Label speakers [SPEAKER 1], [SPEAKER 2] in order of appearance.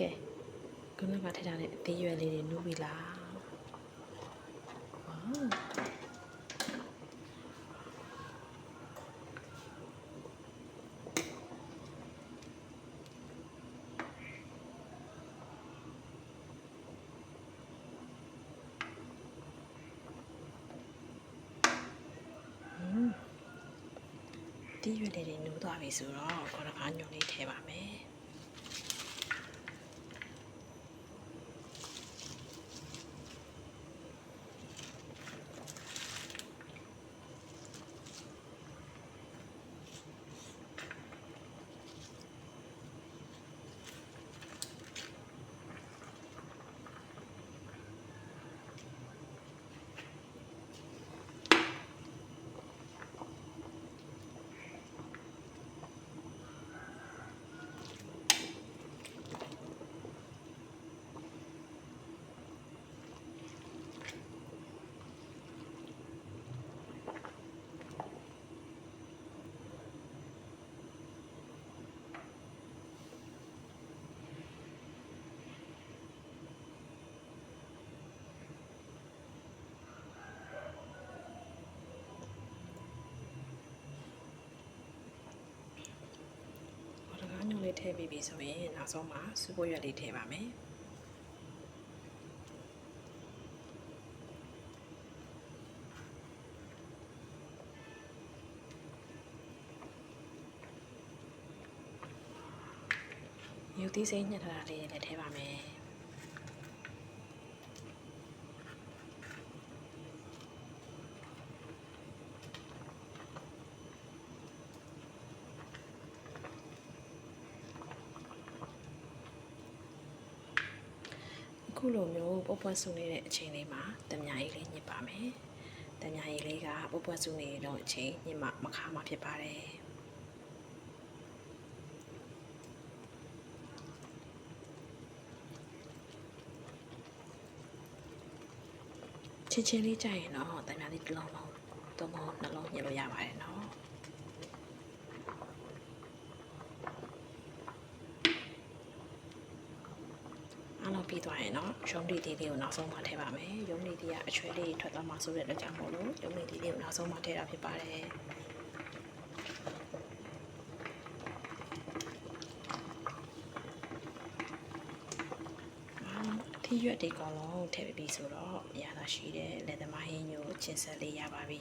[SPEAKER 1] ကဲခုနကထည့်ထားတဲ့အသေးရွယ်လေးတွေနူးပြီလားတီးရွက်လေးတွေနူးသွားပြီဆိုတော့ခေါ်တကားညုံလေးထည့်ပါမယ်ညုံလေးထည့်ပြီးပြီဆိုရင်နောက်ဆုံးမှာစူးပွရွက်လေးထည့်ပါမယ်ယူသီးစိမ်းညှက်ထားတာလေးလည်းထည့်ပါမယ်ခုလိုမျိုးပုတ်ပွက်စုနေတဲ့အချိန်လေးမှာတမညာကြီးလေးညစ်ပါမယ်။တမညာကြီးလေးကပုတ်ပွက်စုနေတော့အချိန်ညစ်မှမခါမှဖြစ်ပါတယ်။ချင်းလေးကြိုက်ရင်တော့တမညာလေးတစ်လုံးလုံးသုံးလုံးနှလုံးညစ်လို့ရပါတယ်နော်။ပြီးသွားရင်တော့ရုံးလီတီလေးကိုနောက်ဆုံးမှထည့်ပါမယ်ရုံးလီတီကအချွဲလေးထွက်သွားမှဆိုတဲ့အတွက်ကြောင့်မို့လို့ရုံးလီတီလေးကိုနောက်ဆုံးမှထည့်တာဖြစ်ပါတယ်ထီးရွက်တွေအကုန်လုံးထည့်ပြီးဆိုတော့အရသာရှိတဲ့လက်သမားဟင်းညိုကျင်ဆက်လေးရပါပြီ